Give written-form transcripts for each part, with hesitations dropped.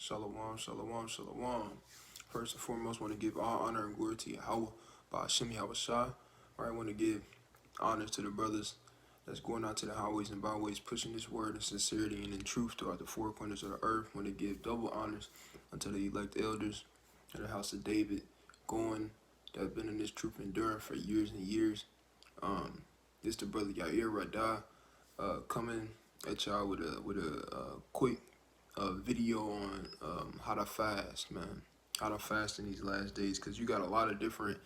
Shalom, shalom, shalom. First and foremost, want to give all honor and glory to Yahweh by Hashem Yahushua. I want to give honor to the brothers that's going out to the highways and byways, pushing this word in sincerity and in truth throughout the four corners of the earth. Want to give double honors unto the elect elders of the house of David, that have been in this truth enduring for years and years. This the brother Yair Radah, coming at y'all with a quick video on how to fast, man. How to fast in these last days, because you got a lot of different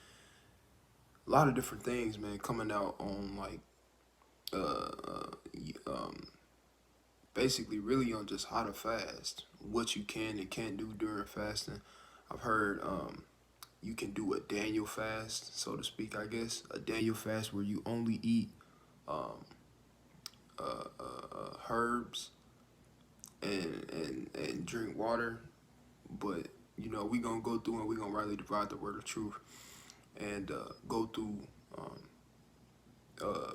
things, man, coming out on like basically really on just how to fast, what you can and can't do during fasting. I've heard you can do a Daniel fast, so to speak, I guess. A Daniel fast where you only eat herbs and drink water. But you know, we gonna go through and we gonna rightly divide the word of truth and go through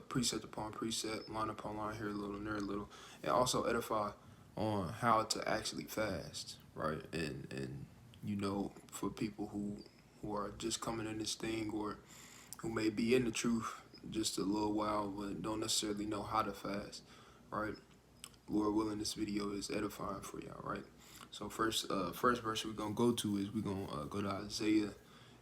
precept upon precept, line upon line, here a little and there a little, and also edify on how to actually fast, right? And you know, for people who are just coming in this thing, or who may be in the truth just a little while but don't necessarily know how to fast, right? Lord willing, this video is edifying for y'all, right? So first verse we're gonna go to is we're gonna go to Isaiah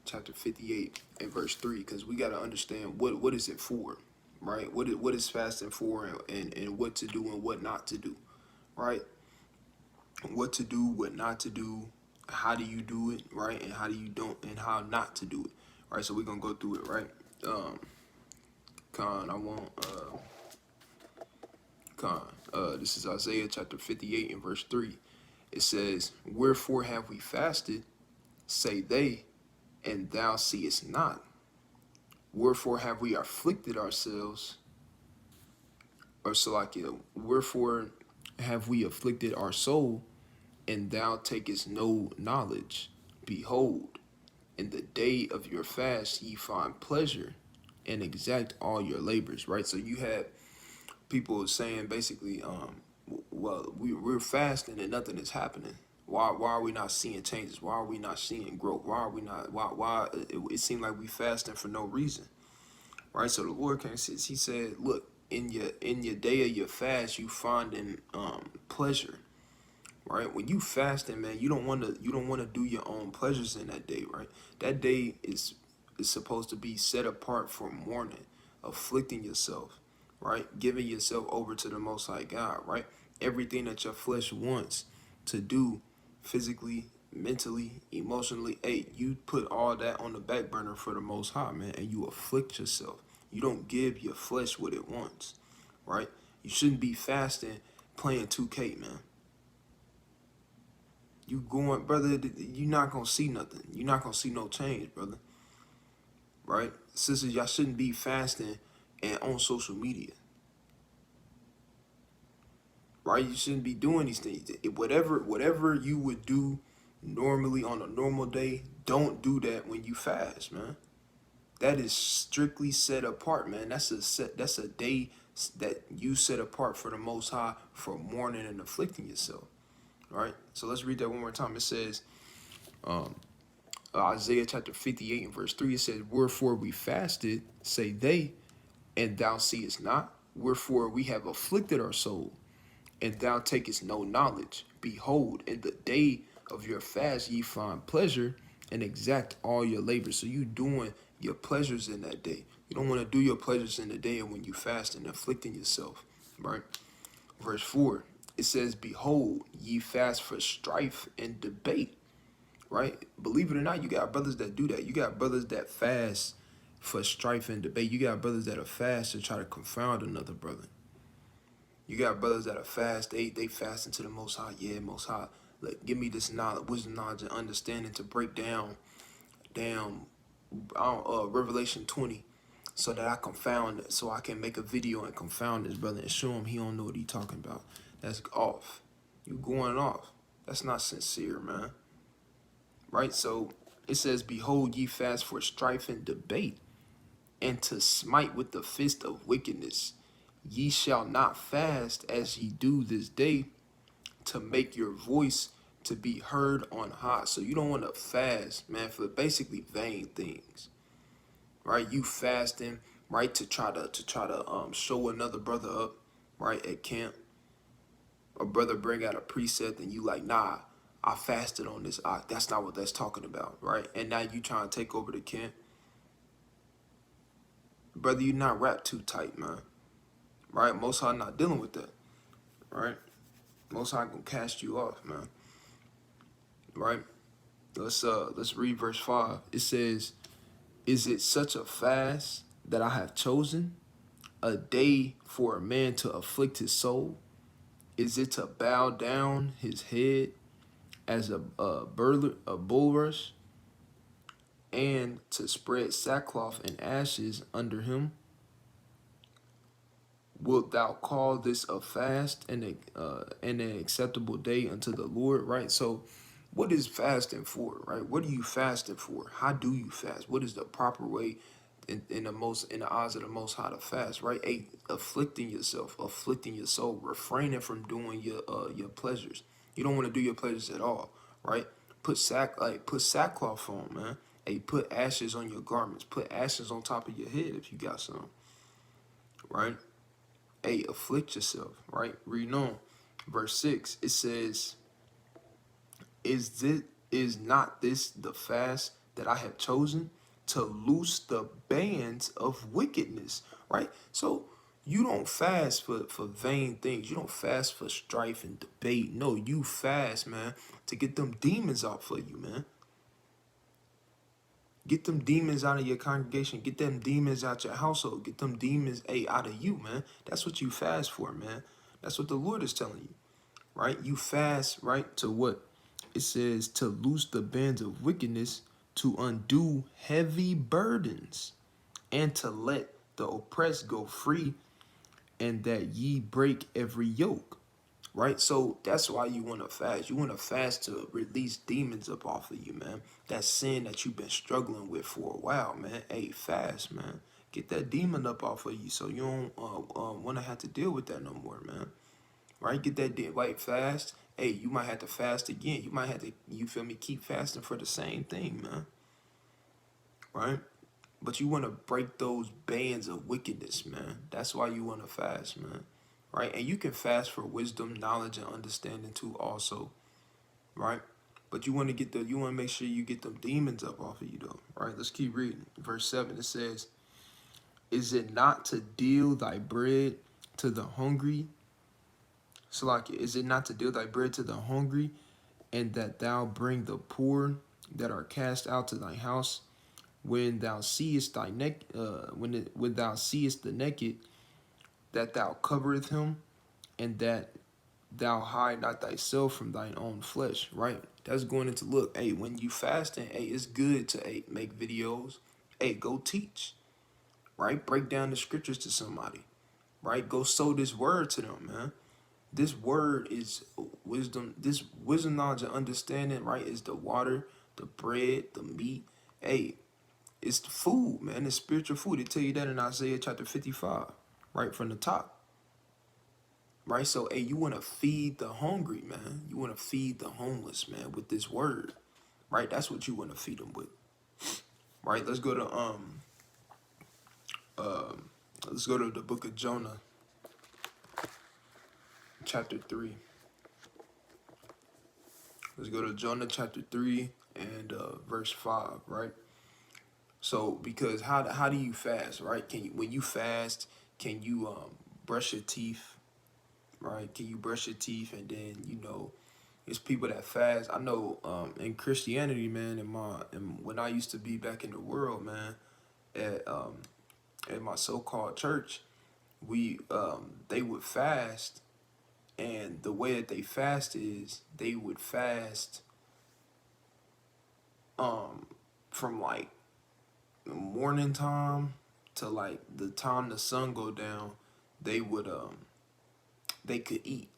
chapter 58 and verse 3, because we gotta understand what is it for, right? What is fasting for, and what to do and what not to do, right? What to do, what not to do, how do you do it, right? And how do you don't, and how not to do it, right? So we're gonna go through it, right? This is Isaiah chapter 58 and verse 3. It says, "Wherefore have we fasted, say they, and thou seest not? Wherefore have we afflicted ourselves," or Salakia, "Wherefore have we afflicted our soul, and thou takest no knowledge? Behold, in the day of your fast ye find pleasure, and exact all your labors," right? So you had people saying basically, well, we're fasting and nothing is happening. Why are we not seeing changes? Why are we not seeing growth? Why are we not? Why it seemed like we fasting for no reason, right? So the Lord came, he said, look, in your day of your fast, you finding pleasure, right? When you fasting, man, you don't want to do your own pleasures in that day, right? That day is supposed to be set apart for mourning, afflicting yourself, right? Giving yourself over to the Most High God, right? Everything that your flesh wants to do, physically, mentally, emotionally, hey, you put all that on the back burner for the Most High, man, and you afflict yourself. You don't give your flesh what it wants, right? You shouldn't be fasting playing 2K, man. You going, brother, you're not going to see nothing. You're not going to see no change, brother, right? Sisters, y'all shouldn't be fasting and on social media, right? You shouldn't be doing these things. Whatever you would do normally on a normal day, don't do that when you fast, man. That is strictly set apart, man. That's a day that you set apart for the Most High for mourning and afflicting yourself, right? So let's read that one more time. It says, Isaiah chapter 58 and verse 3, it says, "Wherefore we fasted, say they, and thou seest not. Wherefore we have afflicted our soul, and thou takest no knowledge. Behold, in the day of your fast ye find pleasure, and exact all your labors." So you doing your pleasures in that day. You don't want to do your pleasures in the day and when you fast and afflicting yourself, right? Verse 4, it says, "Behold, ye fast for strife and debate," right? Believe it or not, you got brothers that do that. You got brothers that fast for strife and debate. You got brothers that are fast to try to confound another brother. You got brothers that are fast. They fast into the Most High. Yeah, Most High, like, give me this knowledge, wisdom, knowledge, and understanding to break down Revelation 20, so that I confound it, so I can make a video and confound this brother and show him he don't know what he talking about. That's off. You going off. That's not sincere, man. Right? So it says, "Behold, ye fast for strife and debate, and to smite with the fist of wickedness. Ye shall not fast as ye do this day, to make your voice to be heard on high. So you don't want to fast, man, for basically vain things, right? You fasting, right, to try to show another brother up, right, at camp. A brother bring out a precept and you like, nah, I fasted on this. That's not what that's talking about, right? And now you trying to take over the camp. Brother, you not wrapped too tight, man. Right? Most High not dealing with that. Right? Most High gonna cast you off, man. Right? Let's read verse 5. It says, "Is it such a fast that I have chosen? A day for a man to afflict his soul? Is it to bow down his head as a bulrush, and to spread sackcloth and ashes under him? Wilt thou call this a fast and an acceptable day unto the Lord?" Right. So, what is fasting for? Right. What are you fasting for? How do you fast? What is the proper way in the eyes of the Most High to fast? Right. Afflicting yourself, afflicting your soul, refraining from doing your pleasures. You don't want to do your pleasures at all. Right. Put sackcloth on, man. Hey, put ashes on your garments. Put ashes on top of your head if you got some. Right. Hey, afflict yourself, right? Read on. Verse 6, it says, Is not this the fast that I have chosen, to loose the bands of wickedness?" Right? So you don't fast for vain things. You don't fast for strife and debate. No, you fast, man, to get them demons out for you, man. Get them demons out of your congregation. Get them demons out your household. Get them demons, out of you, man. That's what you fast for, man. That's what the Lord is telling you, right? You fast, right, to what? It says to loose the bands of wickedness, to undo heavy burdens, and to let the oppressed go free, and that ye break every yoke. Right? So that's why you want to fast. You want to fast to release demons up off of you, man. That sin that you've been struggling with for a while, man. Hey, fast, man. Get that demon up off of you so you don't want to have to deal with that no more, man. Right? Get that fast. Hey, you might have to fast again. You might have to, you feel me, keep fasting for the same thing, man. Right? But you want to break those bands of wickedness, man. That's why you want to fast, man. Right? And you can fast for wisdom, knowledge, and understanding too also. Right? But you want to make sure you get them demons up off of you though. Right? Let's keep reading. Verse 7, it says, "Is it not to deal thy bread to the hungry?" Salakia, "Is it not to deal thy bread to the hungry, and that thou bring the poor that are cast out to thy house? When thou seest when thou seest the naked, that thou covereth him, and that thou hide not thyself from thine own flesh." Right? That's going into, look, hey, when you fasting, hey, it's good to make videos. Hey, go teach. Right? Break down the scriptures to somebody. Right? Go sow this word to them, man. This word is wisdom. This wisdom, knowledge, and understanding, right, is the water, the bread, the meat. Hey, it's the food, man. It's spiritual food. They tell you that in Isaiah chapter 55, right, from the top. Right? So, hey, you want to feed the hungry, man. You want to feed the homeless, man, with this word. Right? That's what you want to feed them with. Right? Let's go to the book of Jonah, chapter 3. Let's go to Jonah chapter 3 and verse 5, right? So, because how do you fast, right? When you fast, can you brush your teeth, right? Can you brush your teeth? And then, it's people that fast. I know in Christianity, man, and when I used to be back in the world, man, at my so-called church, they would fast, and the way that they fast is they would fast from like the morning time to like the time the sun go down. They could eat.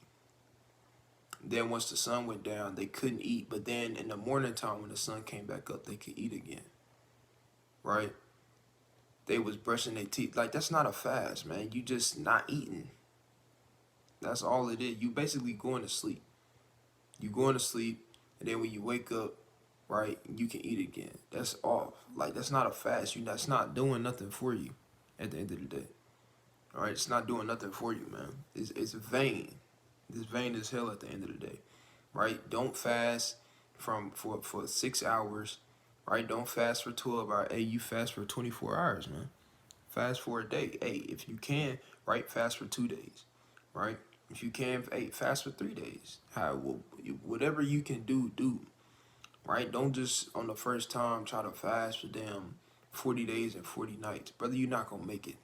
Then once the sun went down, they couldn't eat. But then in the morning time, when the sun came back up, they could eat again. Right? They was brushing their teeth. Like, that's not a fast, man. You just not eating. That's all it is. You basically going to sleep. You going to sleep. and then when you wake up, right, you can eat again. That's off. Like that's not a fast. That's not doing nothing for you at the end of the day. All right, it's not doing nothing for you, man. It's vain. It's vain as hell at the end of the day, right? Don't fast for 6 hours, right? Don't fast for 12 hours. Hey, you fast for 24 hours, man. Fast for a day. Hey, if you can, right, fast for 2 days, right? If you can, hey, fast for 3 days. Whatever you can do, right? Don't just on the first time try to fast for damn 40 days and 40 nights. Brother, you're not gonna make it.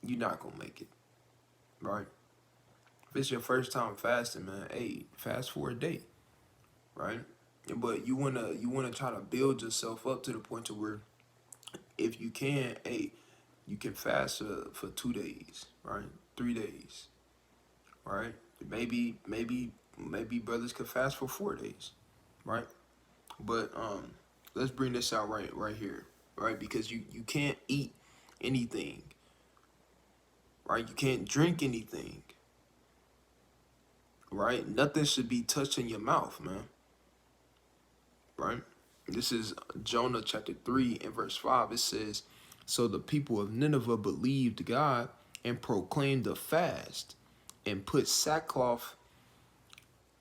You're not gonna make it, right? If it's your first time fasting, man, hey, fast for a day, right? But you wanna try to build yourself up to the point to where if you can, hey, you can fast for 2 days, right? 3 days, right? Maybe brothers could fast for 4 days, right? But let's bring this out right here, right? Because you can't eat anything, right? You can't drink anything, right? Nothing should be touched in your mouth, man, right? This is Jonah chapter 3 and verse 5. It says, so the people of Nineveh believed God and proclaimed a fast and put sackcloth,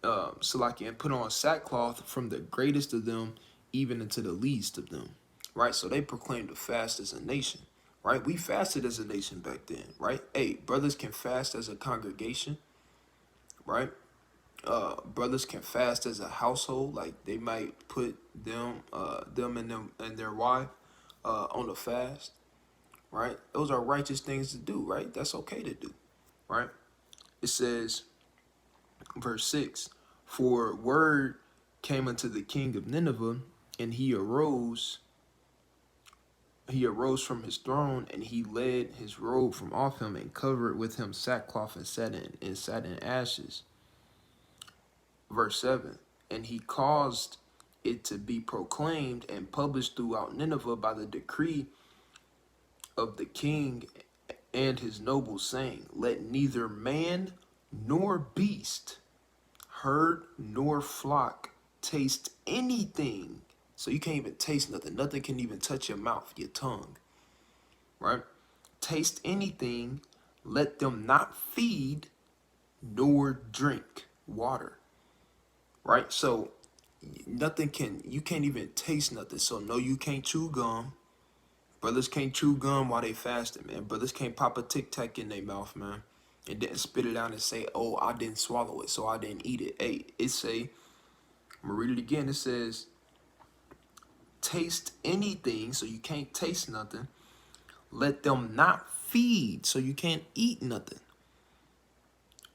and put on sackcloth from the greatest of them even into the least of them, right? So they proclaimed a fast as a nation, right? We fasted as a nation back then, right? Hey, brothers can fast as a congregation, right? Brothers can fast as a household, like they might put them and their wife on the fast, right? Those are righteous things to do, right? That's okay to do, right? It says, verse 6, for word came unto the king of Nineveh, and he arose from his throne, and he led his robe from off him, and covered with him sackcloth and sat in ashes. Verse 7, and he caused it to be proclaimed and published throughout Nineveh by the decree of the king and his nobles, saying, let neither man nor beast, herd nor flock taste anything. So you can't even taste nothing. Nothing can even touch your mouth, your tongue, right? Taste anything. Let them not feed nor drink water, right? So you can't even taste nothing. So no, you can't chew gum. Brothers can't chew gum while they fasting, man. Brothers can't pop a Tic Tac in their mouth, man, and then spit it out and say, oh, I didn't swallow it, so I didn't eat it. Hey, I'm gonna read it again. It says, taste anything, so you can't taste nothing. Let them not feed, so you can't eat nothing.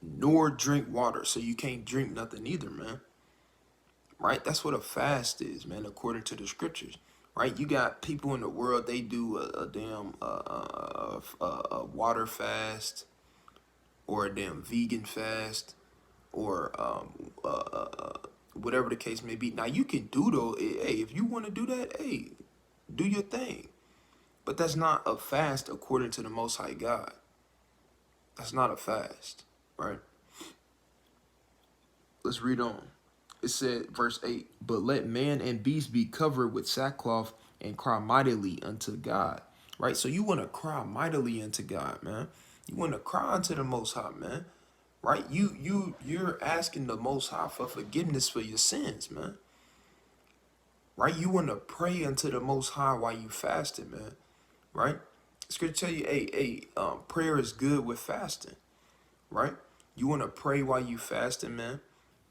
Nor drink water, so you can't drink nothing either, man. Right? That's what a fast is, man, according to the scriptures. Right? You got people in the world, they do a damn water fast, or a damn vegan fast, or whatever the case may be. Now you can do though, hey, if you want to do that, hey, do your thing. But that's not a fast according to the Most High God. That's not a fast, right? Let's read on. It said, verse 8, but let man and beast be covered with sackcloth and cry mightily unto God, right? So you want to cry mightily unto God, man. You want to cry unto the Most High, man, right? You're asking the Most High for forgiveness for your sins, man, right? You want to pray unto the Most High while you fasting, man, right? Scripture tell you, prayer is good with fasting, right? You want to pray while you fasting, man,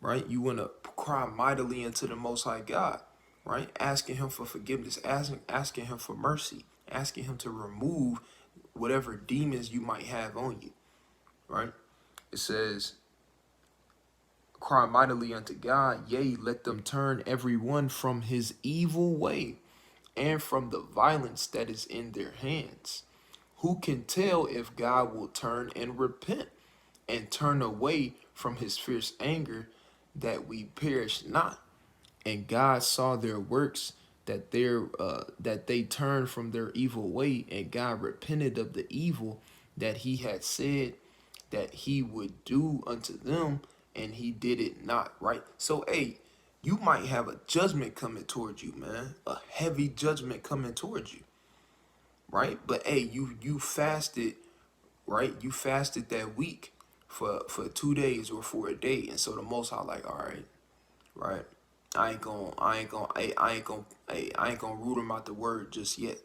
right? You want to cry mightily into the Most High God, right? Asking him for forgiveness, asking him for mercy, asking him to remove whatever demons you might have on you, right? It says, cry mightily unto God, yea, let them turn every one from his evil way and from the violence that is in their hands. Who can tell if God will turn and repent and turn away from his fierce anger, that we perish not? And God saw their works, that they turned from their evil way, and God repented of the evil that he had said that he would do unto them, and he did it not, right? So, hey, you might have a judgment coming towards you, man. A heavy judgment coming towards you, right? But hey, you fasted, right? You fasted that week for 2 days or for a day, and so the Most High like, all right, right? I ain't gonna root him out the word just yet,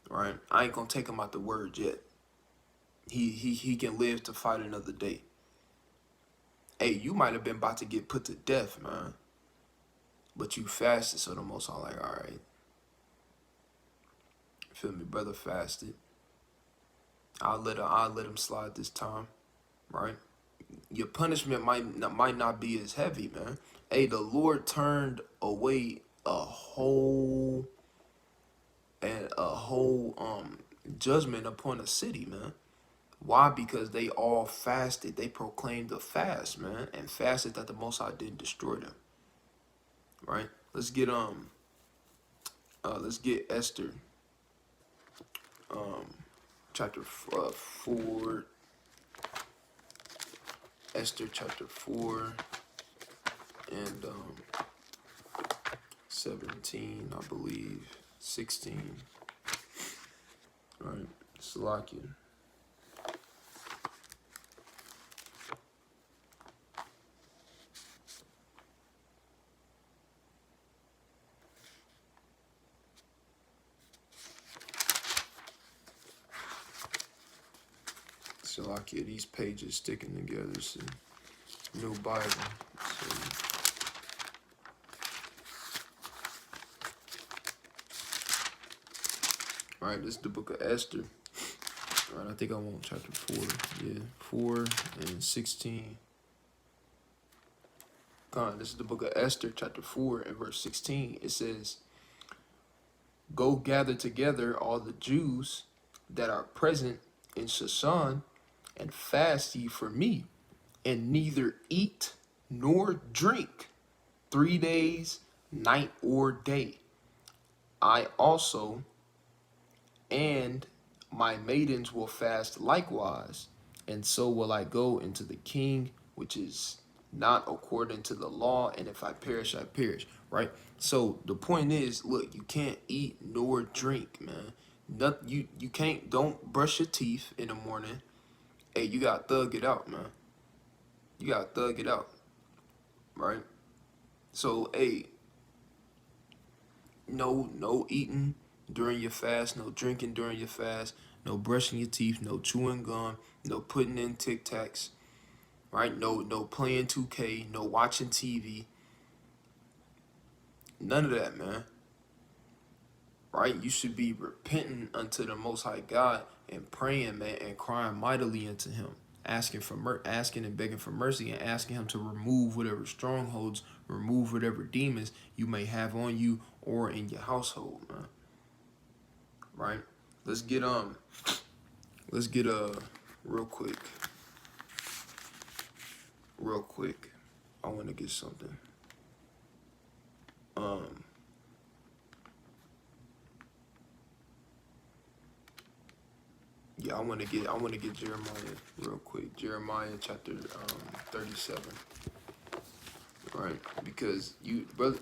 right? I ain't gonna take him out the word yet. He can live to fight another day. Hey, you might have been about to get put to death, man, but you fasted, so the Most High like, all right, feel me, brother, fasted. I'll let him slide this time, right? Your punishment might not be as heavy, man. Hey, the Lord turned away a whole judgment upon a city, man. Why? Because they all fasted. They proclaimed a fast, man, and fasted that the Most High didn't destroy them. Right? Let's get Esther, chapter 4. Esther chapter 4 and 17, I believe, 16. Right? Salakia. Salakia, these pages sticking together. It's a new Bible. So, right, this is the book of Esther. Right, I think I want chapter 4. Yeah, 4 and 16. God, this is the book of Esther, chapter 4 and verse 16. It says, "Go gather together all the Jews that are present in Shushan, and fast ye for me, and neither eat nor drink 3 days, night or day. I also and my maidens will fast likewise, and so will I go into the king, which is not according to the law, and if I perish, I perish." Right? So the point is, look, you can't eat nor drink, man. You can't, don't brush your teeth in the morning. Hey, you gotta thug it out, man. You gotta thug it out, right? So, hey, no eating during your fast, no drinking during your fast, no brushing your teeth, no chewing gum, no putting in Tic Tacs, right? No playing 2K, no watching TV, none of that, man. Right? You should be repenting unto the Most High God and praying, man, and crying mightily unto Him, asking and begging for mercy, and asking Him to remove whatever strongholds, remove whatever demons you may have on you or in your household, man. Right? Let's get real quick. I want to get something. Yeah, I want to get Jeremiah real quick. Jeremiah chapter 37. Right? Because you, brother,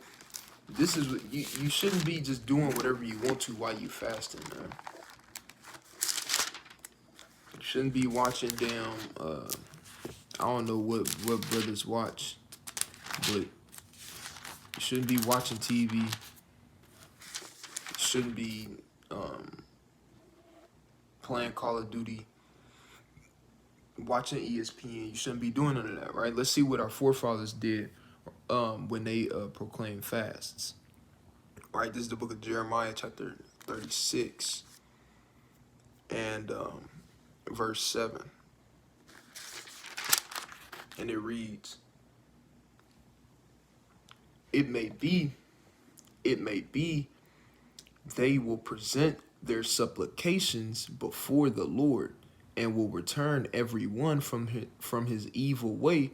this is what you shouldn't be just doing whatever you want to while you fasting, man. You shouldn't be watching damn I don't know what brothers watch, but you shouldn't be watching TV. You shouldn't be playing Call of Duty, watching ESPN. You shouldn't be doing none of that, right? Let's see what our forefathers did when they proclaimed fasts. All right, this is the book of Jeremiah, chapter 36, and verse 7. And it reads, it may be, they will present their supplications before the Lord, and will return every one from his evil way,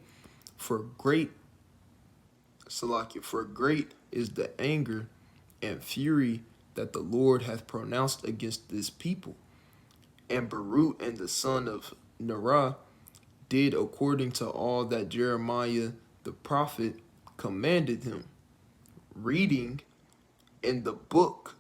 for great, Salakia, for great is the anger and fury that the Lord hath pronounced against this people. And Baruch and the son of Nerah did according to all that Jeremiah the prophet commanded him, reading in the book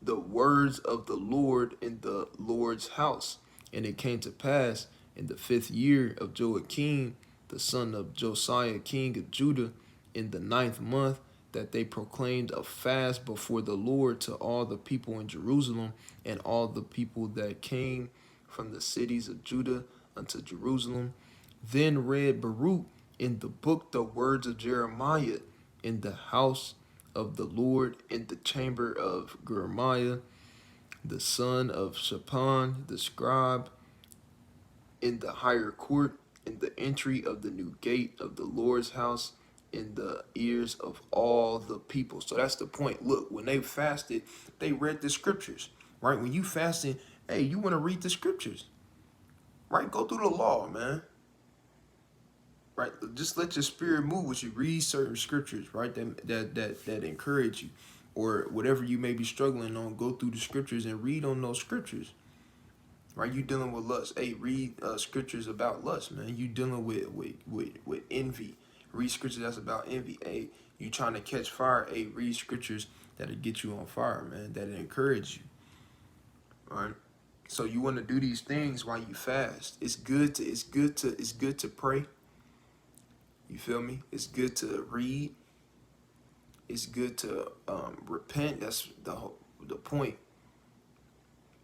the words of the Lord in the Lord's house. And it came to pass in the 5th year of Joachim, the son of Josiah, king of Judah, in the 9th month, that they proclaimed a fast before the Lord to all the people in Jerusalem, and all the people that came from the cities of Judah unto Jerusalem. Then read Baruch in the book the words of Jeremiah in the house of the Lord, in the chamber of Jeremiah, the son of Shaphan, the scribe, in the higher court, in the entry of the new gate of the Lord's house, in the ears of all the people. So that's the point. Look, when they fasted, they read the scriptures, right? When you fasting, hey, you want to read the scriptures, right? Go through the law, man. Right, just let your spirit move as you read certain scriptures, right? That encourage you, or whatever you may be struggling on. Go through the scriptures and read on those scriptures. Right, you dealing with lust. Hey, read scriptures about lust, man. You dealing with envy. Read scriptures that's about envy. Hey, you trying to catch fire. Hey, read scriptures that'll get you on fire, man. That'll encourage you. All right. So you want to do these things while you fast. It's good to pray. You feel me? It's good to read. It's good to repent. That's the point.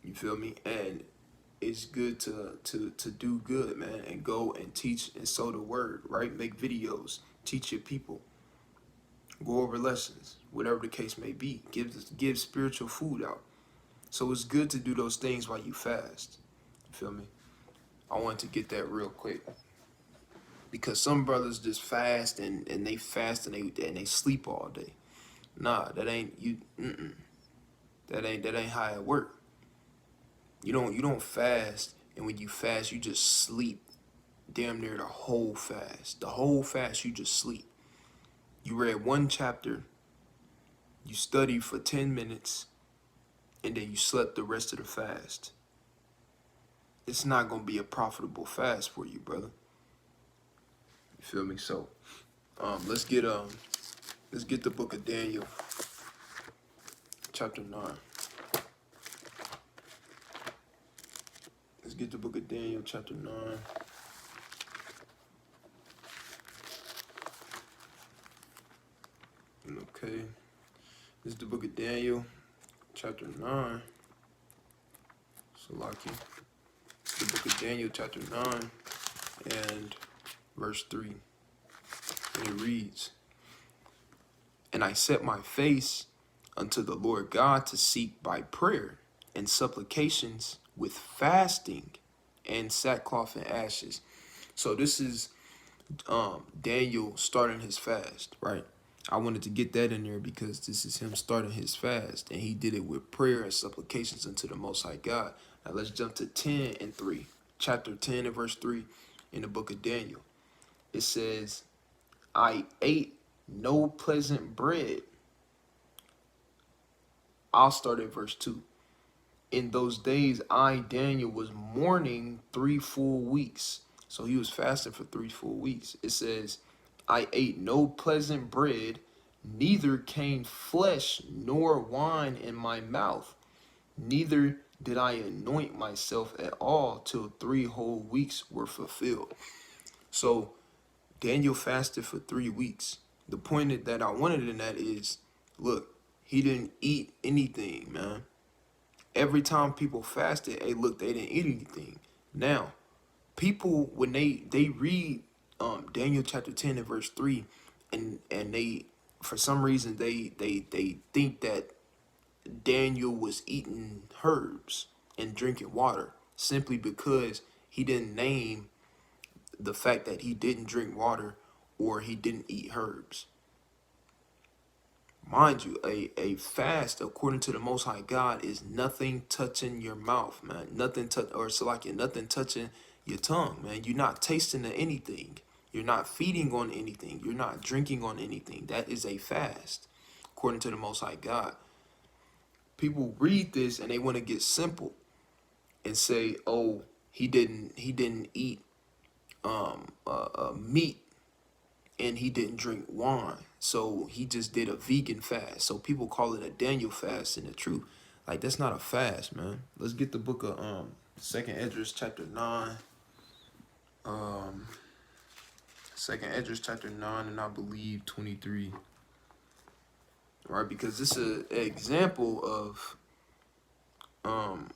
You feel me? And it's good to do good, man, and go and teach and sow the word, right? Make videos, teach your people, go over lessons, whatever the case may be. Give spiritual food out. So it's good to do those things while you fast. You feel me? I wanted to get that real quick. Because some brothers just fast and they fast and they sleep all day. Nah, that ain't you. That ain't how it work. You don't fast, and when you fast, you just sleep. Damn near the whole fast. The whole fast, you just sleep. You read one chapter, you studied for 10 minutes, and then you slept the rest of the fast. It's not gonna be a profitable fast for you, brother. You feel me? So, let's get the book of Daniel, chapter 9. Let's get the book of Daniel, chapter 9. Okay. This is the book of Daniel, chapter 9. Salaki. The book of Daniel, chapter 9, and verse 3. And it reads, "And I set my face unto the Lord God to seek by prayer and supplications with fasting and sackcloth and ashes." So this is Daniel starting his fast, right? I wanted to get that in there because this is him starting his fast, and he did it with prayer and supplications unto the Most High God. Now let's jump to 10 and 3. Chapter 10 and verse 3 in the book of Daniel. It says, "I ate no pleasant bread." I'll start at verse 2. "In those days, I, Daniel, was mourning 3 full weeks." So he was fasting for 3 full weeks. It says, "I ate no pleasant bread, neither came flesh nor wine in my mouth, neither did I anoint myself at all till 3 whole weeks were fulfilled." So Daniel fasted for 3 weeks. The point that I wanted in that is, look, he didn't eat anything, man. Every time people fasted, hey, look, they didn't eat anything. Now, people, when they read Daniel chapter 10 and verse 3, and they, for some reason, they think that Daniel was eating herbs and drinking water simply because he didn't name the fact that he didn't drink water or he didn't eat herbs. Mind you, a fast according to the Most High God is nothing touching your mouth, man. Nothing nothing touching your tongue, man. You're not tasting of anything. You're not feeding on anything. You're not drinking on anything. That is a fast according to the Most High God. People read this and they want to get simple and say, "Oh, he didn't eat meat, and he didn't drink wine. So he just did a vegan fast. So people call it a Daniel fast in the truth. Like, that's not a fast, man. Let's get the book of Second Esdras chapter 9. Um Second Esdras chapter 9 and I believe 23. Right? Because this is an example of I'm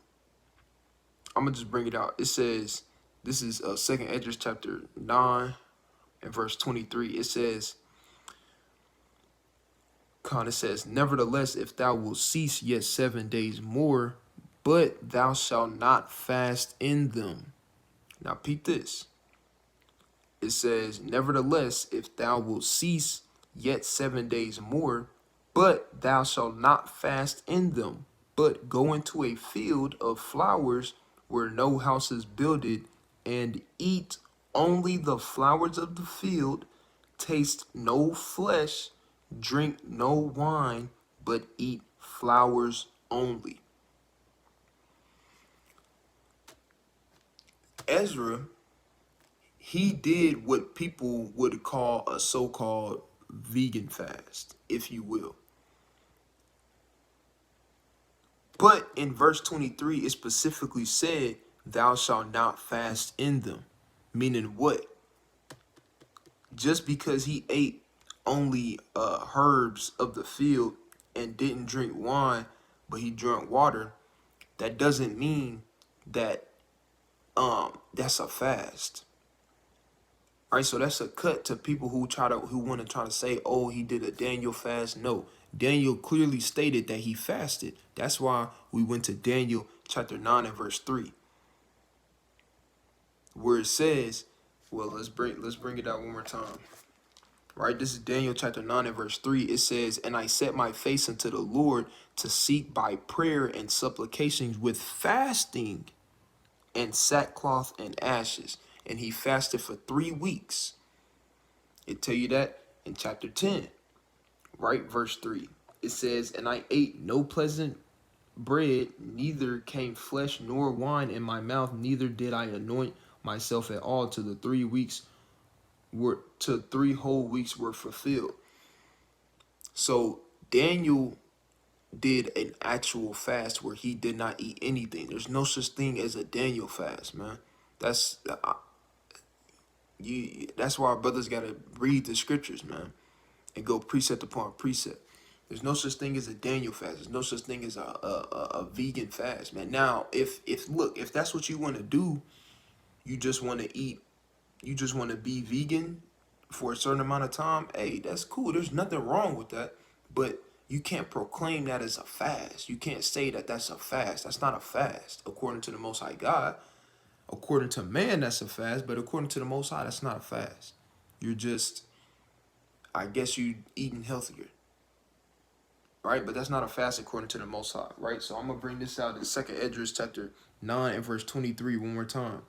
gonna just bring it out. It says, this is Second Esdras chapter 9 and verse 23. It says, it says, nevertheless, if thou wilt cease yet 7 days more, but thou shalt not fast in them. Now peep this. It says, nevertheless, if thou wilt cease yet 7 days more, but thou shalt not fast in them, but go into a field of flowers where no house is builded, and eat only the flowers of the field, taste no flesh, drink no wine, but eat flowers only. Ezra, he did what people would call a so-called vegan fast, if you will. But in verse 23, it specifically said, thou shalt not fast in them. Meaning what? Just because he ate only herbs of the field and didn't drink wine, but he drank water, that doesn't mean that that's a fast. All right, so that's a cut to people who want to try to say, oh, he did a Daniel fast. No, Daniel clearly stated that he fasted. That's why we went to Daniel chapter 9 and verse 3, where it says, well, let's bring it out one more time. Right, this is Daniel chapter 9 and verse 3. It says, and I set my face unto the Lord to seek by prayer and supplications with fasting and sackcloth and ashes. And he fasted for 3 weeks. It tell you that in chapter 10, right? Verse 3. It says, and I ate no pleasant bread, neither came flesh nor wine in my mouth, neither did I anoint myself at all till the 3 weeks were, till 3 whole weeks were fulfilled. So Daniel did an actual fast where he did not eat anything. There's no such thing as a Daniel fast, man. That's that's why our brothers gotta read the scriptures, man, and go precept upon precept. There's no such thing as a Daniel fast. There's no such thing as a vegan fast, man. Now, if that's what you want to do, you just want to eat, you just want to be vegan for a certain amount of time, hey, that's cool. There's nothing wrong with that. But you can't proclaim that as a fast. You can't say that that's a fast. That's not a fast according to the Most High God. According to man, that's a fast, but according to the Most High, that's not a fast. You're just, I guess, you eating healthier, right? But that's not a fast according to the Most High, right? So I'm gonna bring this out in Second Esdras chapter 9 and verse 23 one more time.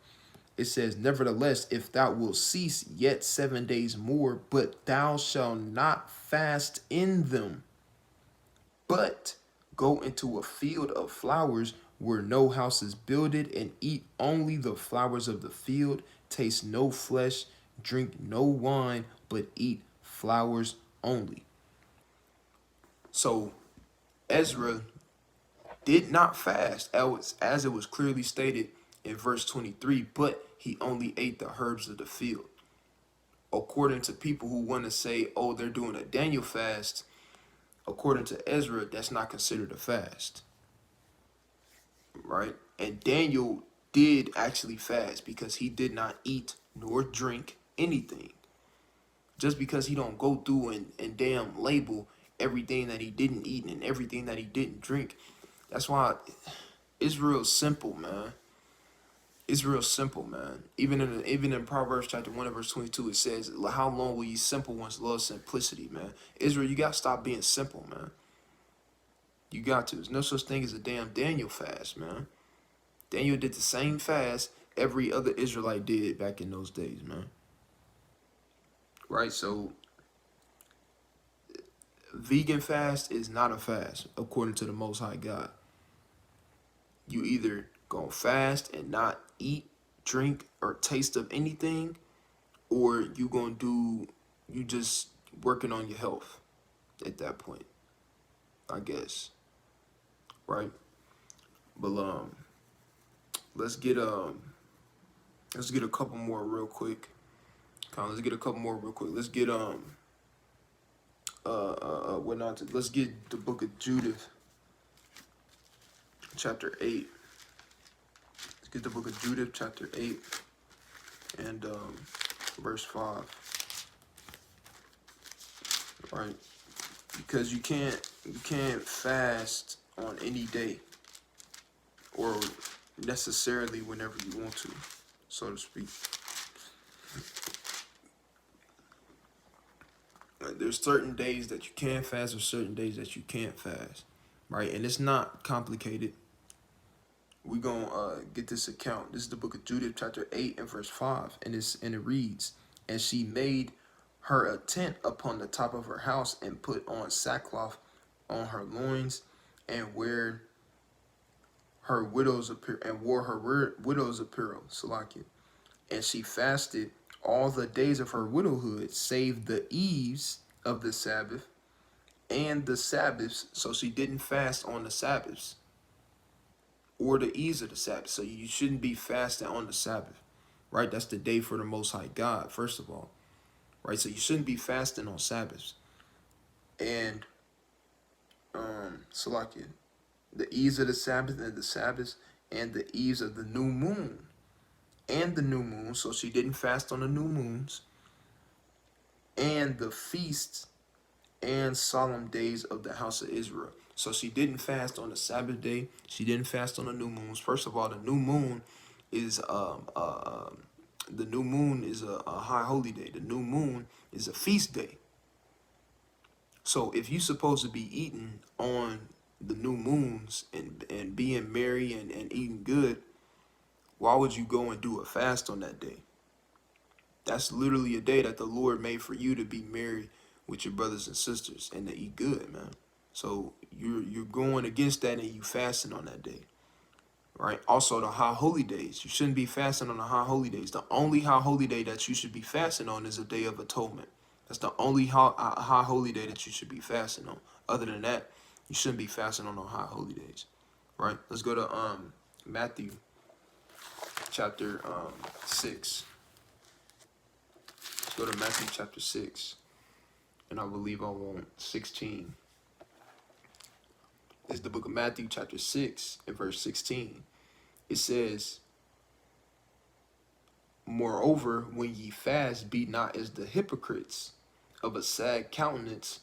It says, nevertheless, if thou wilt cease yet 7 days more, but thou shalt not fast in them, but go into a field of flowers where no house is builded, and eat only the flowers of the field, taste no flesh, drink no wine, but eat flowers only. So Ezra did not fast as it was clearly stated in verse 23, but he only ate the herbs of the field. According to people who want to say, oh, they're doing a Daniel fast, according to Ezra, that's not considered a fast, right? And Daniel did actually fast because he did not eat nor drink anything. Just because he don't go through and damn label everything that he didn't eat and everything that he didn't drink. That's why it's real simple, man. It's real simple, man. Even in Proverbs chapter 1 and verse 22, it says, how long will ye simple ones love simplicity, man? Israel, you got to stop being simple, man. You got to. There's no such thing as a damn Daniel fast, man. Daniel did the same fast every other Israelite did back in those days, man. Right? So, vegan fast is not a fast, according to the Most High God. You either gonna fast and not eat, drink, or taste of anything, or you just working on your health at that point, I guess, right? But let's get a couple more real quick. Let's get a couple more real quick. Let's get let's get the book of Judith, chapter 8. Let's get the book of Judith, chapter 8, and verse 5. Right? Because you can't fast on any day, or necessarily whenever you want to, so to speak. There's certain days that you can fast, or certain days that you can't fast, right? And it's not complicated. We're gonna get this account. This is the book of Judith, chapter 8 and verse 5, and it reads, "And she made her a tent upon the top of her house, and put on sackcloth on her loins, and wear her widow's apparel, and wore her widow's apparel, Salakia. And she fasted all the days of her widowhood, save the eves of the Sabbath and the Sabbaths." So she didn't fast on the Sabbaths or the eves of the Sabbath. So you shouldn't be fasting on the Sabbath, right? That's the day for the Most High God, first of all, right? So you shouldn't be fasting on Sabbaths. And Salakia, the eves of the Sabbath and the Sabbaths, and the eves of the new moon and the new moon. So she didn't fast on the new moons, and the feasts and solemn days of the house of Israel. So she didn't fast on the Sabbath day. She didn't fast on the new moons. First of all, the new moon is a high holy day. The new moon is a feast day. So if you're supposed to be eating on the new moons and being merry and eating good, why would you go and do a fast on that day? That's literally a day that the Lord made for you to be merry with your brothers and sisters and to eat good, man. So you're going against that, and you fasting on that day, right? Also, the high holy days. You shouldn't be fasting on the high holy days. The only high holy day that you should be fasting on is a day of atonement. That's the only high holy day that you should be fasting on. Other than that, you shouldn't be fasting on high holy days, right? Let's go to Matthew chapter 6. Let's go to Matthew chapter 6, and I believe I want 16. It's the book of Matthew chapter 6 and verse 16. It says, "Moreover, when ye fast, be not as the hypocrites of a sad countenance,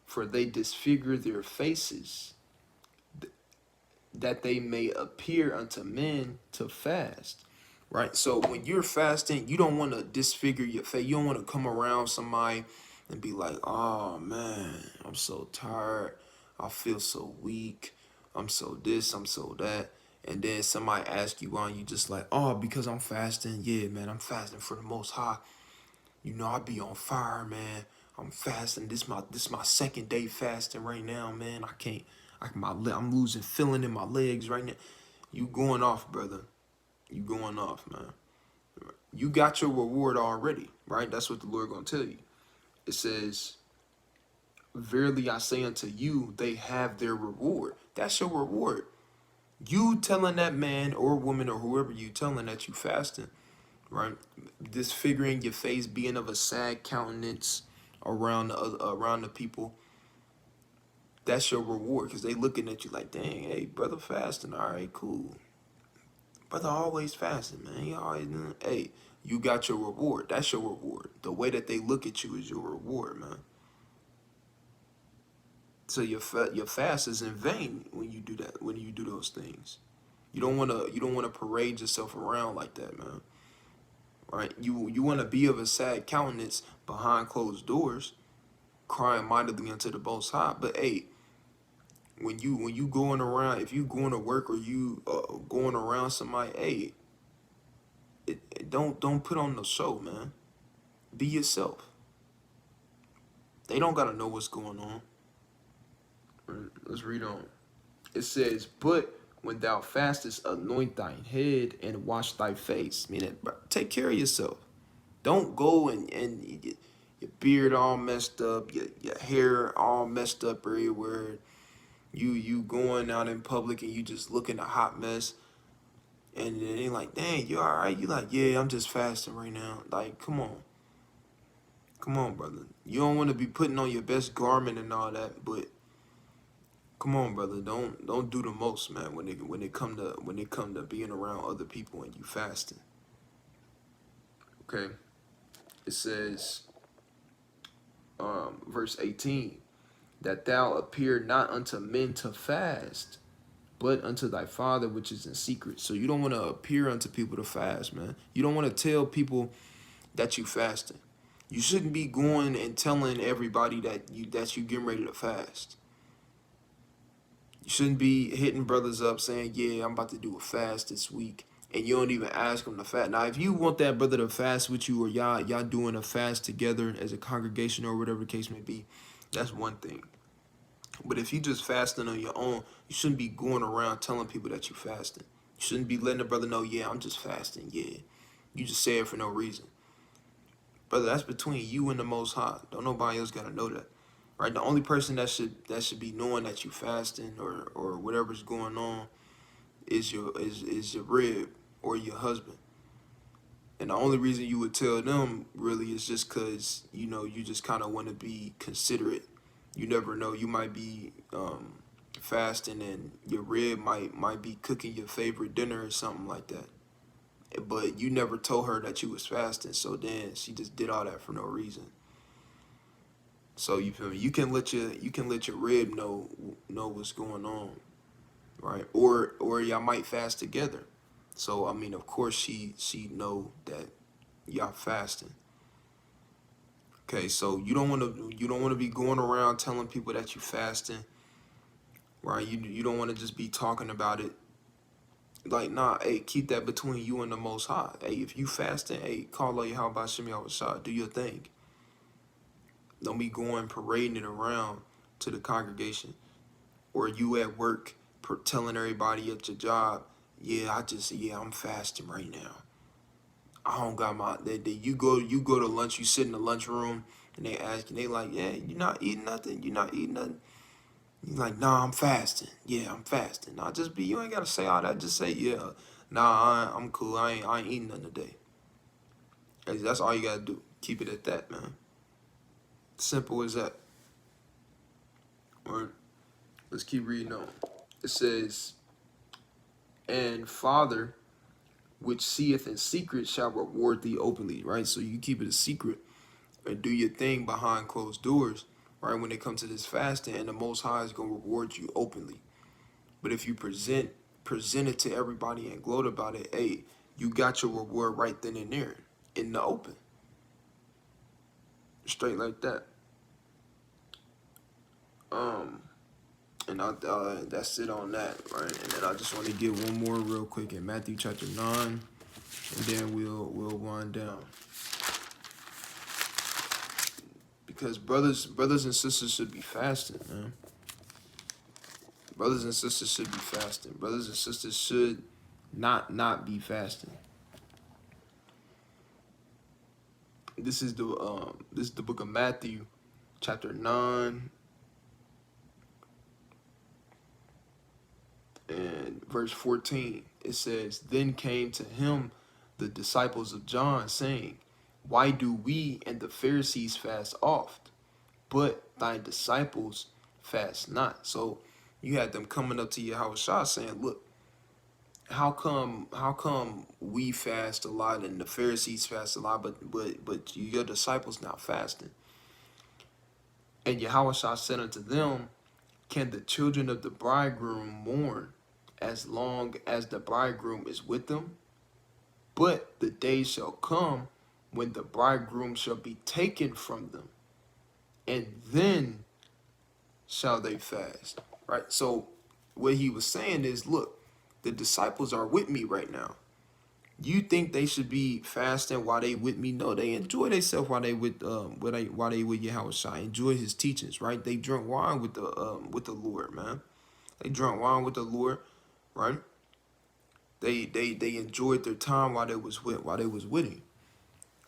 for they disfigure their faces, that they may appear unto men to fast." Right? So when you're fasting, you don't want to disfigure your face. You don't want to come around somebody and be like, "Oh man, I'm so tired. I feel so weak. I'm so this, I'm so that." And then somebody asks you why, and you just like, "Oh, because I'm fasting. Yeah, man, I'm fasting for the Most High. You know, I be on fire, man. I'm fasting. This my second day fasting right now, man. I can't. I'm losing feeling in my legs right now." You going off, brother. You going off, man. You got your reward already, right? That's what the Lord gonna tell you. It says, "Verily I say unto you, they have their reward." That's your reward. You telling that man or woman or whoever you telling that you fasting, right? Disfiguring your face, being of a sad countenance around the people. That's your reward, because they looking at you like, "Dang, hey, brother fasting. All right, cool. Brother always fasting, man. He always doing." Hey, you got your reward. That's your reward. The way that they look at you is your reward, man. So your fast is in vain when you do that. When you do those things, you don't wanna parade yourself around like that, man. Right? You wanna be of a sad countenance behind closed doors, crying mightily unto the Most High. But hey, when you going around, if you going to work or you going around somebody, hey, don't put on the show, man. Be yourself. They don't gotta know what's going on. Right, let's read on. It says, "But when thou fastest, anoint thine head and wash thy face." Meaning, take care of yourself. Don't go and your beard all messed up, your hair all messed up everywhere. You going out in public and you just looking a hot mess. And then they like, dang, you all right? You like, yeah, I'm just fasting right now. Like, come on, brother. You don't want to be putting on your best garment and all that, but come on, brother. Don't do the most, man. When it come to being around other people and you fasting. Okay, it says, verse 18, that thou appear not unto men to fast, but unto thy Father which is in secret. So you don't want to appear unto people to fast, man. You don't want to tell people that you fasting. You shouldn't be going and telling everybody that you getting ready to fast. You shouldn't be hitting brothers up saying, yeah, I'm about to do a fast this week, and you don't even ask them to fast. Now, if you want that brother to fast with you, or y'all doing a fast together as a congregation or whatever the case may be, that's one thing. But if you just fasting on your own, you shouldn't be going around telling people that you fasting. You shouldn't be letting the brother know, yeah, I'm just fasting, yeah. You just say it for no reason. Brother, that's between you and the Most High. Don't nobody else gotta know that. Right? The only person that should be knowing that you fasting or whatever's going on is your rib or your husband. And the only reason you would tell them really is just because, you just kind of want to be considerate. You never know. You might be fasting and your rib might be cooking your favorite dinner or something like that. But you never told her that you was fasting, so then she just did all that for no reason. So you feel me? You can let your rib know what's going on, right? Or y'all might fast together. So I mean, of course she know that y'all fasting. Okay, so you don't want to be going around telling people that you fasting, right? You don't want to just be talking about it. Like, nah, hey, keep that between you and the Most High. Hey, if you fasting, hey, call out Yahweh Shem Yahushua, do your thing. Don't be going parading it around to the congregation, or you at work telling everybody at your job, yeah, I'm fasting right now. I don't got my. You go to lunch, you sit in the lunchroom, and they ask you, they like, yeah, you're not eating nothing. You're not eating nothing. You like, nah, I'm fasting. Yeah, I'm fasting. Nah, just be. You ain't gotta say all that. Just say, yeah, nah, I'm cool. I ain't eating nothing today. That's all you gotta do. Keep it at that, man. Simple as that. All right. Let's keep reading on. It says, and Father, which seeth in secret, shall reward thee openly. Right. So you keep it a secret and do your thing behind closed doors. Right. When it comes to this fasting, and the Most High is gonna reward you openly. But if you present it to everybody and gloat about it, hey, you got your reward right then and there in the open. Straight like that. And that's it on that, right? And then I just want to give one more real quick in Matthew chapter 9, and then we'll wind down. Because brothers and sisters should be fasting, man. Brothers and sisters should be fasting. Brothers and sisters should not be fasting. This is the book of Matthew, chapter 9, and verse 14. It says, then came to him the disciples of John, saying, why do we and the Pharisees fast oft, but thy disciples fast not? So you had them coming up to Yahushua saying, look, how come we fast a lot and the Pharisees fast a lot, but your disciples not fasting? And Yahushua said unto them, can the children of the bridegroom mourn as long as the bridegroom is with them? But the day shall come when the bridegroom shall be taken from them, and then shall they fast. Right? So what he was saying is, look, the disciples are with me right now. You think they should be fasting while they with me? No, they enjoy themselves while they with Yahushua. Enjoy his teachings, right? They drunk wine with the Lord, man. They drunk wine with the Lord, right? They enjoyed their time while they was with him,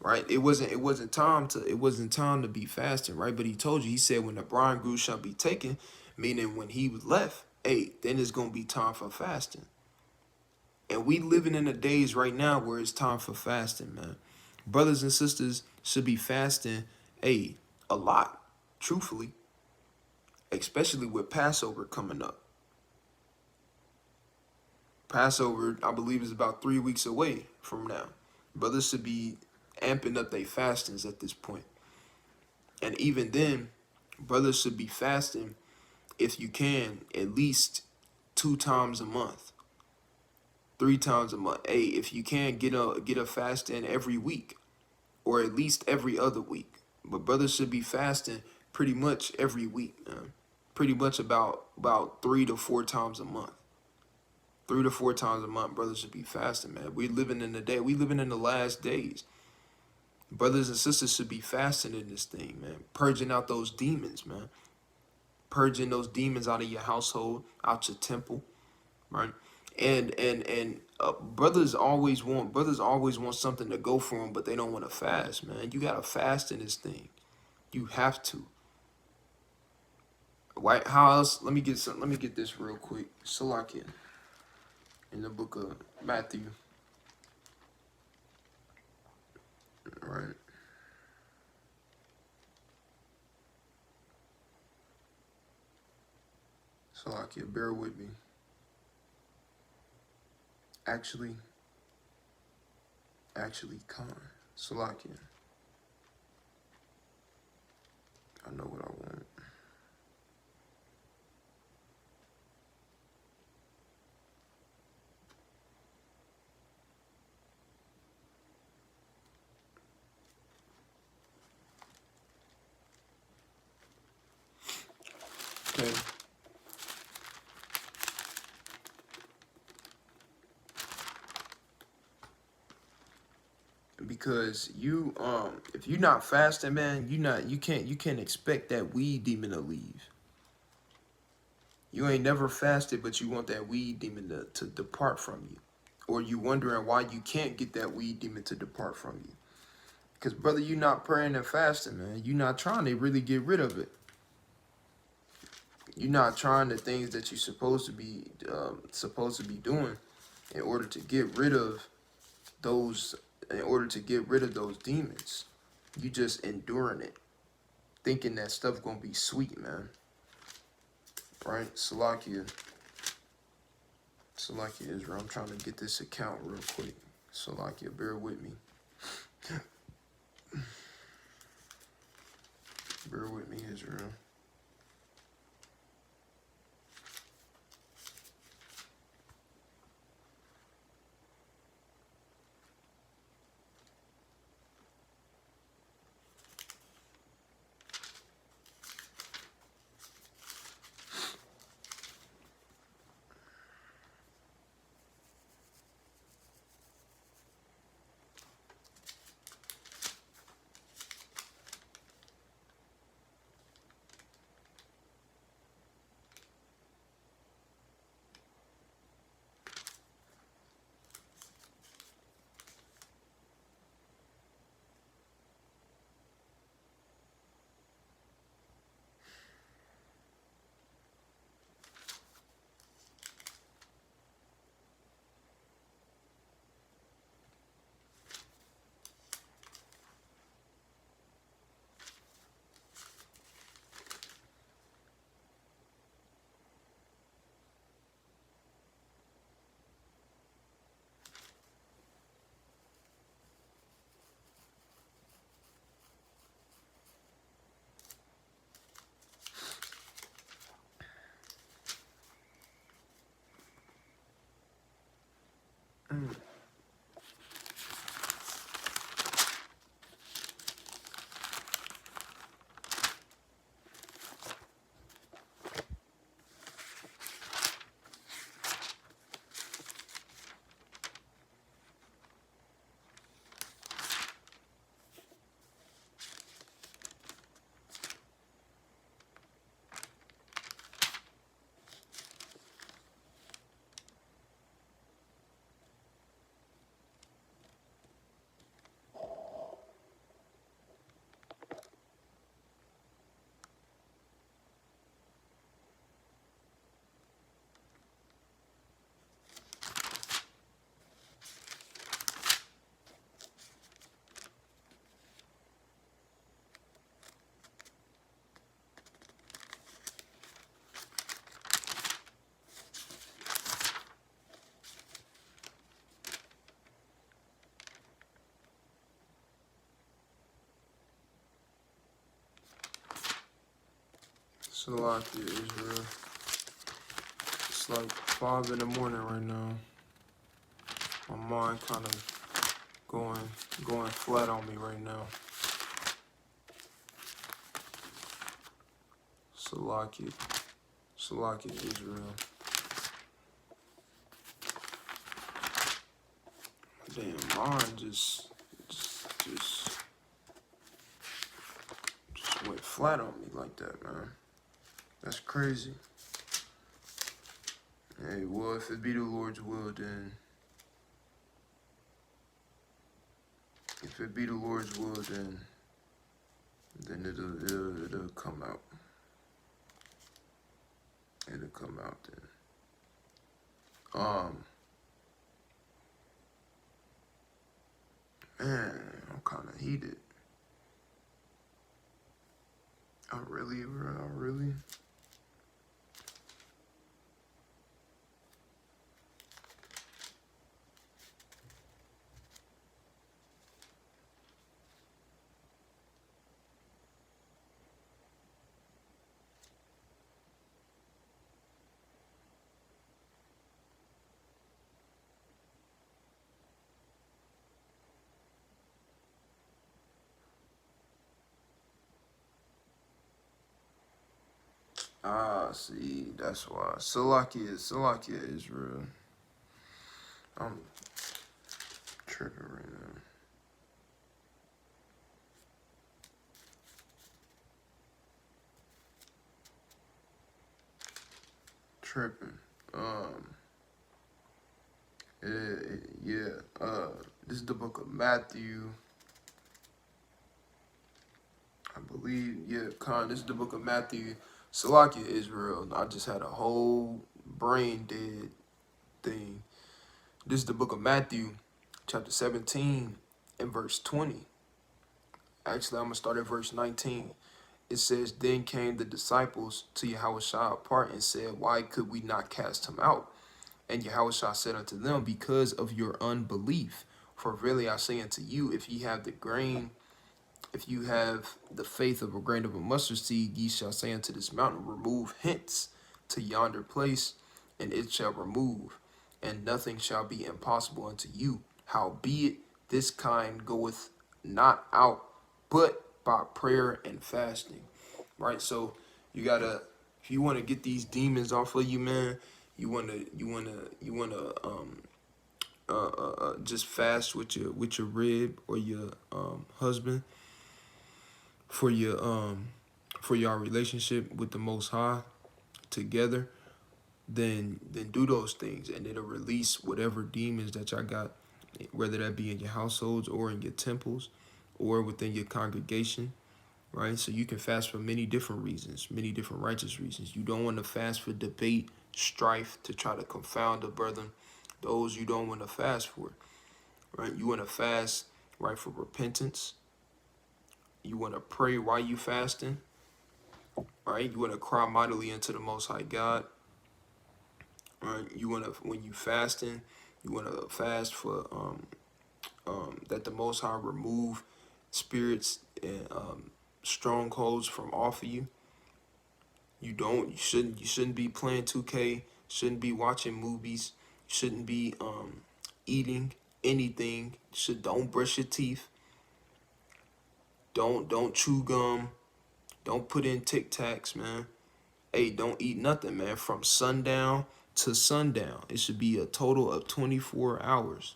right? It wasn't time to be fasting, right? But he told you, he said, when the bridegroom shall be taken, meaning when he was left, hey, then it's gonna be time for fasting. And we living in the days right now where it's time for fasting, man. Brothers and sisters should be fasting, hey, a lot, truthfully, especially with Passover coming up. Passover, I believe, is about 3 weeks away from now. Brothers should be amping up their fastings at this point. And even then, brothers should be fasting, if you can, at least 2 times a month, 3 times a month. Hey, if you can, get a fast in every week, or at least every other week. But brothers should be fasting pretty much every week, man. Pretty much about 3 to 4 times a month. 3 to 4 times a month, brothers should be fasting, man. We living in the day. We living in the last days. Brothers and sisters should be fasting in this thing, man. Purging out those demons, man. Purging those demons out of your household, out your temple, right? And brothers always want something to go for them, but they don't want to fast, man. You gotta fast in this thing. You have to. White House. Let me get this real quick. Salakia in the book of Matthew, right? Salakia, bear with me. Actually, Khan. Salakia. I know what I want. Okay. Because if you're not fasting, man, you can't expect that weed demon to leave. You ain't never fasted, but you want that weed demon to depart from you. Or you wondering why you can't get that weed demon to depart from you. Because, brother, you're not praying and fasting, man. You're not trying to really get rid of it. You're not trying the things that you're supposed to be doing in order to get rid of those demons. You just enduring it, thinking that stuff gonna be sweet, man. Right? Salakia Israel. I'm trying to get this account real quick. Salakia, bear with me. Bear with me, Israel. Salakia, Israel. It's like 5 in the morning right now. My mind kind of going flat on me right now. Salakia, Israel. Damn, mine just went flat on me like that, man. That's crazy. Hey, well, if it be the Lord's will, then it'll come out. It'll come out then. Man, I'm kind of heated. I really. See, that's why. Salakia, Israel. I'm tripping right now. Tripping. This is the book of Matthew. I believe, this is the book of Matthew. Salakia, Israel. I just had a whole brain dead thing. This is the book of Matthew, chapter 17 and verse 20. Actually, I'm going to start at verse 19. It says, Then came the disciples to Yahushua apart and said, Why could we not cast him out? And Yahushua said unto them, Because of your unbelief. For really I say unto you, if you have the faith of a grain of a mustard seed, ye shall say unto this mountain, Remove hence to yonder place, and it shall remove, and nothing shall be impossible unto you. Howbeit, this kind goeth not out, but by prayer and fasting. Right? So you gotta, if you want to get these demons off of you, man, you wanna just fast with your rib or your husband for your relationship with the Most High together. Then do those things, and it'll release whatever demons that y'all got, whether that be in your households or in your temples or within your congregation. Right? So you can fast for many different reasons, many different righteous reasons. You don't want to fast for debate, strife, to try to confound a brother. Those you don't want to fast for. Right? You want to fast, right, for repentance. You want to pray while you fasting. Right? You want to cry mightily unto the Most High God. Right? You want to, when you fasting, you want to fast for that the Most High remove spirits and strongholds from off of you. You shouldn't be playing 2K, shouldn't be watching movies, shouldn't be eating anything. Don't brush your teeth. Don't chew gum. Don't put in Tic Tacs, man. Hey, don't eat nothing, man, from sundown to sundown. It should be a total of 24 hours.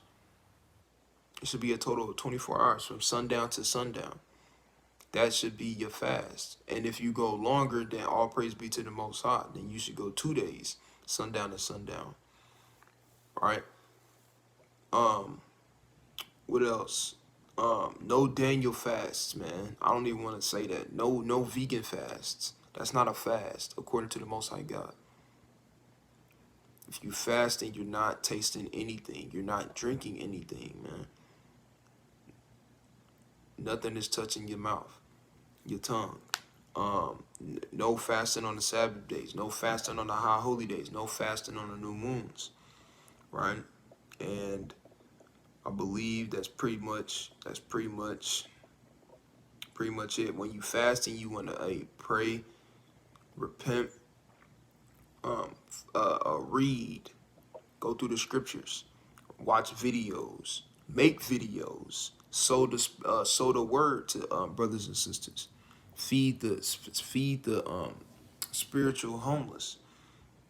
It should be a total of 24 hours from sundown to sundown. That should be your fast. And if you go longer, then all praise be to the Most High. Then you should go 2 days, sundown to sundown. All right. What else? No Daniel fasts, man. I don't even want to say that. No vegan fasts. That's not a fast, according to the Most High God. If you fasting, you're not tasting anything. You're not drinking anything, man. Nothing is touching your mouth, your tongue. No fasting on the Sabbath days. No fasting on the high holy days. No fasting on the new moons, right? And I believe that's pretty much it. When you fasting, you want to pray repent, read, go through the scriptures, watch videos, make videos, sow the word to brothers and sisters, feed the spiritual homeless,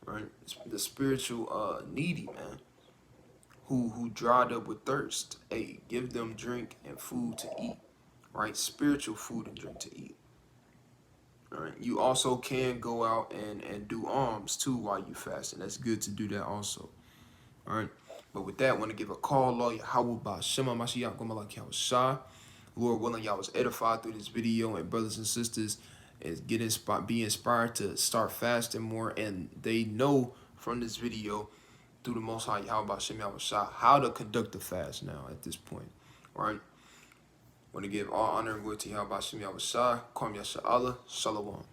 right? The spiritual needy, man, who dried up with thirst. Hey, give them drink and food to eat, right? Spiritual food and drink to eat. All right. You also can go out and do alms too while you fast, and that's good to do that also. All right. But with that, I want to give a call, Lord Yahweh by Shema Mashiach Gomalak Shah. Lord willing, y'all was edified through this video, and brothers and sisters is be inspired to start fasting more, and they know from this video through the Most High Yahweh by Shema Shah how to conduct the fast now at this point. All right. I want to give all honor and glory to Yahweh by Shema Shah. Kwam Yasha Allah. Shalom.